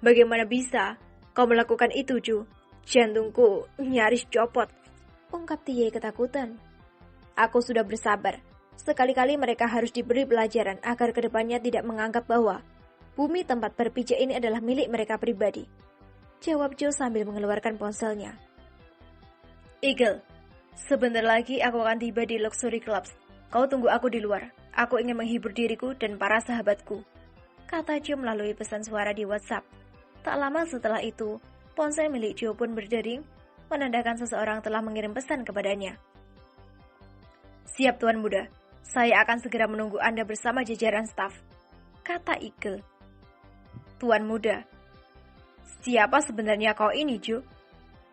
Bagaimana bisa kau melakukan itu, Ju? Jantungku nyaris copot, ungkap Tie ketakutan. Aku sudah bersabar. Sekali-kali mereka harus diberi pelajaran agar kedepannya tidak menganggap bahwa bumi tempat berpijak ini adalah milik mereka pribadi. Jawab Jo sambil mengeluarkan ponselnya. Eagle, sebentar lagi aku akan tiba di Luxury Clubs. Kau tunggu aku di luar. Aku ingin menghibur diriku dan para sahabatku, kata Jo melalui pesan suara di WhatsApp. Tak lama setelah itu, ponsel milik Jo pun berdering, menandakan seseorang telah mengirim pesan kepadanya. Siap Tuan Muda, saya akan segera menunggu Anda bersama jajaran staf, kata Eagle. Tuan Muda, siapa sebenarnya kau ini, Jo?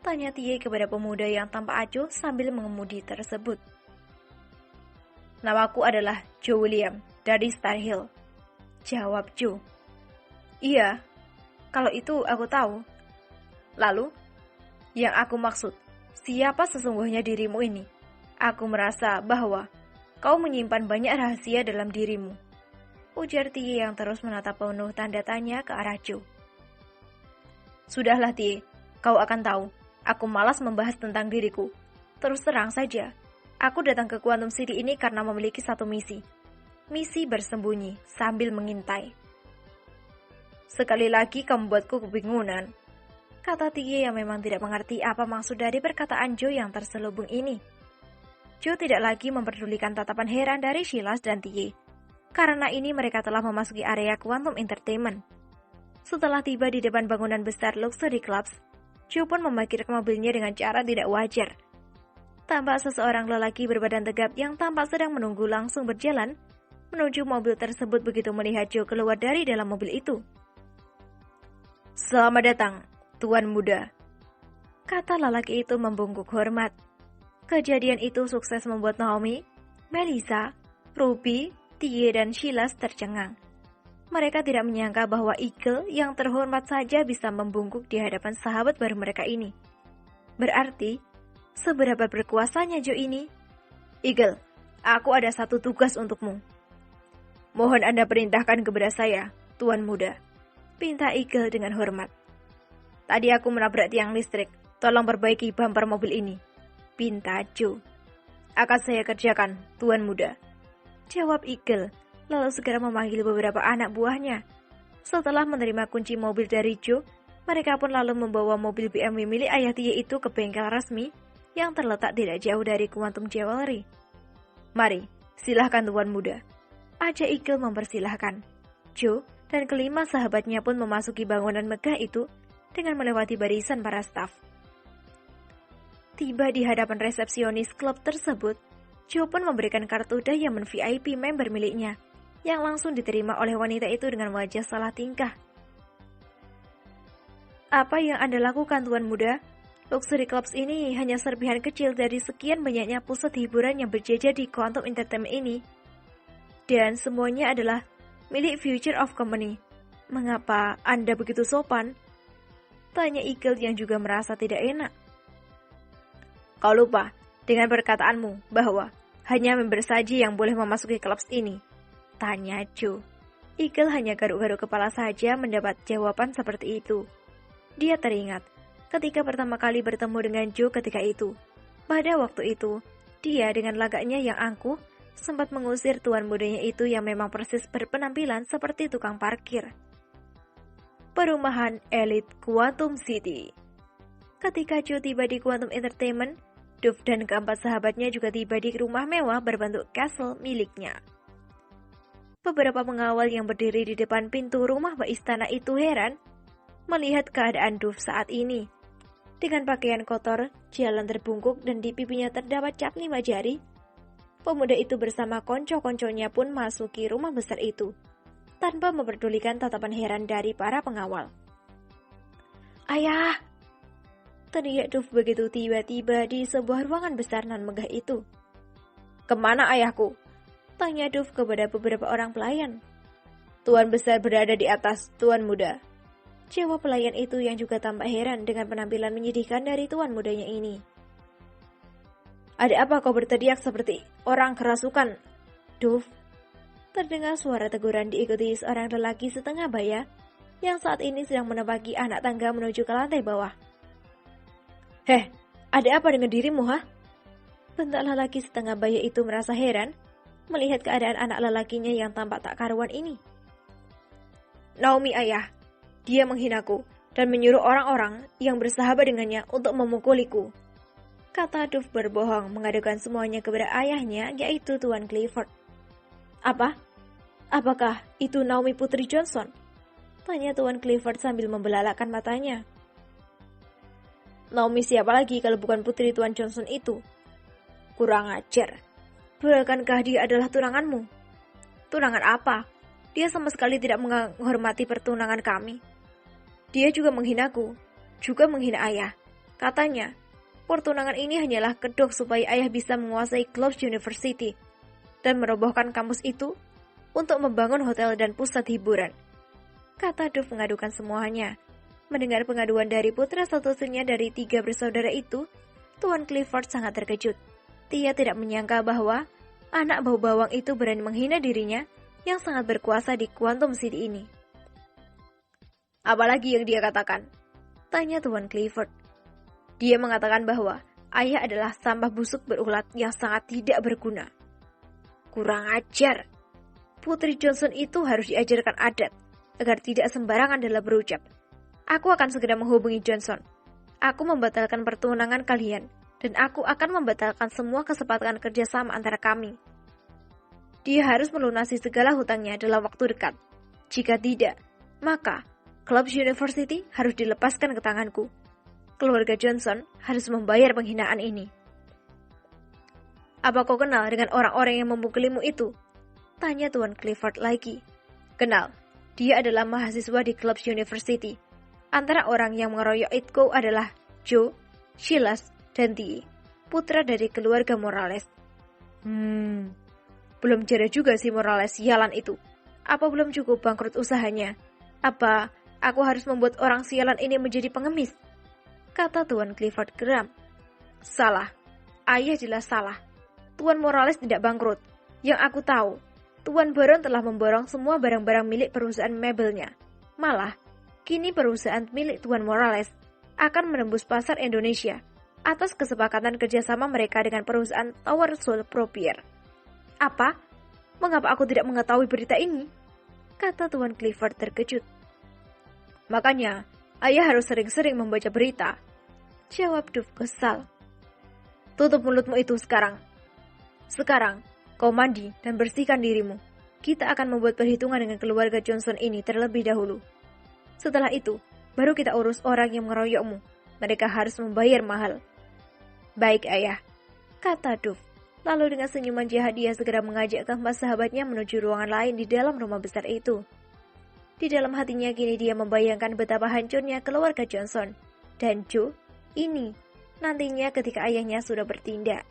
Tanya Tie kepada pemuda yang tampak acuh sambil mengemudi tersebut. Namaku adalah Joe William dari Star Hill, jawab Jo. Iya, kalau itu aku tahu. Lalu, yang aku maksud, siapa sesungguhnya dirimu ini? Aku merasa bahwa kau menyimpan banyak rahasia dalam dirimu, ujar Tie yang terus menatap penuh tanda tanya ke arah Jo. Sudahlah Tie, kau akan tahu. Aku malas membahas tentang diriku. Terus terang saja, aku datang ke Quantum City ini karena memiliki satu misi. Misi bersembunyi sambil mengintai. Sekali lagi kau membuatku kebingungan, kata Tie yang memang tidak mengerti apa maksud dari perkataan Jo yang terselubung ini. Jo tidak lagi memperdulikan tatapan heran dari Silas dan Tie. Karena ini mereka telah memasuki area Quantum Entertainment. Setelah tiba di depan bangunan besar Luxury Clubs, Jo pun memarkirkan mobilnya dengan cara tidak wajar. Tampak seseorang lelaki berbadan tegap yang tampak sedang menunggu langsung berjalan menuju mobil tersebut begitu melihat Jo keluar dari dalam mobil itu. Selamat datang, Tuan Muda, kata lelaki itu membungkuk hormat. Kejadian itu sukses membuat Naomi, Melissa, Ruby, Tie dan Silas tercengang. Mereka tidak menyangka bahwa Eagle yang terhormat saja bisa membungkuk di hadapan sahabat baru mereka ini. Berarti, seberapa berkuasanya Jo ini? Eagle, aku ada satu tugas untukmu. Mohon Anda perintahkan kepada saya, Tuan Muda, pinta Eagle dengan hormat. Tadi aku menabrak tiang listrik, tolong perbaiki bumper mobil ini, pinta Jo. Akan saya kerjakan, Tuan Muda, jawab Eagle, lalu segera memanggil beberapa anak buahnya. Setelah menerima kunci mobil dari Jo, mereka pun lalu membawa mobil BMW milik ayah Tie itu ke bengkel resmi yang terletak tidak jauh dari Quantum Jewelry. Mari, silahkan Tuan Muda, ajak Eagle mempersilahkan. Jo dan kelima sahabatnya pun memasuki bangunan megah itu dengan melewati barisan para staf. Tiba di hadapan resepsionis klub tersebut, Jo pun memberikan kartu Diamond VIP member miliknya, yang langsung diterima oleh wanita itu dengan wajah salah tingkah. Apa yang Anda lakukan, Tuan Muda? Luxury Clubs ini hanya serpihan kecil dari sekian banyaknya pusat hiburan yang berjejer di Quantum Entertainment ini. Dan semuanya adalah milik Future of Company. Mengapa Anda begitu sopan? Tanya Eagle yang juga merasa tidak enak. Kau lupa dengan perkataanmu bahwa hanya member saja yang boleh memasuki klub ini, tanya Jo. Eagle hanya garuk-garuk kepala saja mendapat jawaban seperti itu. Dia teringat ketika pertama kali bertemu dengan Jo ketika itu. Pada waktu itu, dia dengan lagaknya yang angkuh sempat mengusir tuan mudanya itu yang memang persis berpenampilan seperti tukang parkir. Perumahan elit Quantum City. Ketika Jo tiba di Quantum Entertainment, Duff dan keempat sahabatnya juga tiba di rumah mewah berbentuk castle miliknya. Beberapa pengawal yang berdiri di depan pintu rumah istana itu heran melihat keadaan Duff saat ini. Dengan pakaian kotor, jalan terbungkuk dan di pipinya terdapat cap 5 jari, pemuda itu bersama konco-konconya pun masuki rumah besar itu, tanpa memperdulikan tatapan heran dari para pengawal. Ayah! Teriak Duff begitu tiba-tiba di sebuah ruangan besar nan megah itu. Kemana ayahku? Tanya Duff kepada beberapa orang pelayan. Tuan besar berada di atas, Tuan Muda, jawab pelayan itu yang juga tampak heran dengan penampilan menyedihkan dari tuan mudanya ini. Ada apa kau berteriak seperti orang kerasukan, Duff? Terdengar suara teguran diikuti seorang lelaki setengah baya yang saat ini sedang menapaki anak tangga menuju ke lantai bawah. "Heh, ada apa dengan dirimu, ha?" bentak lelaki setengah baya itu merasa heran melihat keadaan anak lelakinya yang tampak tak karuan ini. "Naomi, ayah. Dia menghinaku dan menyuruh orang-orang yang bersahabat dengannya untuk memukuliku," kata Duff berbohong mengadukan semuanya kepada ayahnya, yaitu Tuan Clifford. "Apa? Apakah itu Naomi Putri Johnson?" tanya Tuan Clifford sambil membelalakkan matanya. "Naomi siapa lagi kalau bukan putri Tuan Johnson itu?" "Kurang ajar. Bukankah dia adalah tunanganmu?" "Tunangan apa? Dia sama sekali tidak menghormati pertunangan kami. Dia juga menghinaku, juga menghina ayah. Katanya, pertunangan ini hanyalah kedok supaya ayah bisa menguasai Clubs University dan merobohkan kampus itu untuk membangun hotel dan pusat hiburan," kata Duff mengadukan semuanya. Mendengar pengaduan dari putra satu-satunya dari 3 bersaudara itu, Tuan Clifford sangat terkejut. Dia tidak menyangka bahwa anak bau bawang itu berani menghina dirinya yang sangat berkuasa di Quantum City ini. "Apalagi yang dia katakan?" tanya Tuan Clifford. "Dia mengatakan bahwa ayah adalah sampah busuk berulat yang sangat tidak berguna." "Kurang ajar. Putri Johnson itu harus diajarkan adat agar tidak sembarangan dalam berucap. Aku akan segera menghubungi Johnson. Aku membatalkan pertunangan kalian dan aku akan membatalkan semua kesepakatan kerjasama antara kami. Dia harus melunasi segala hutangnya dalam waktu dekat. Jika tidak, maka Clubs University harus dilepaskan ke tanganku. Keluarga Johnson harus membayar penghinaan ini." "Apa kau kenal dengan orang-orang yang memukulimu itu?" tanya Tuan Clifford lagi. "Kenal. Dia adalah mahasiswa di Clubs University. Antara orang yang mengeroyok Itko adalah Joe, Silas, dan Tie, putra dari keluarga Morales." Belum jeda juga si Morales sialan itu. Apa belum cukup bangkrut usahanya? Apa aku harus membuat orang sialan ini menjadi pengemis?" kata Tuan Clifford geram. "Salah. Ayah jelas salah. Tuan Morales tidak bangkrut. Yang aku tahu, Tuan Baron telah memborong semua barang-barang milik perusahaan mebelnya. Malah, kini perusahaan milik Tuan Morales akan menembus pasar Indonesia atas kesepakatan kerjasama mereka dengan perusahaan Tower Soul Propier." "Apa? Mengapa aku tidak mengetahui berita ini?" kata Tuan Clifford terkejut. "Makanya, ayah harus sering-sering membaca berita," jawab Duff kesal. "Tutup mulutmu itu sekarang. Sekarang, kau mandi dan bersihkan dirimu. Kita akan membuat perhitungan dengan keluarga Johnson ini terlebih dahulu. Setelah itu, baru kita urus orang yang mengeroyokmu. Mereka harus membayar mahal." "Baik, ayah," kata Duff. Lalu dengan senyuman jahat dia segera mengajak keempat sahabatnya menuju ruangan lain di dalam rumah besar itu. Di dalam hatinya kini dia membayangkan betapa hancurnya keluarga Johnson dan Joe ini nantinya ketika ayahnya sudah bertindak.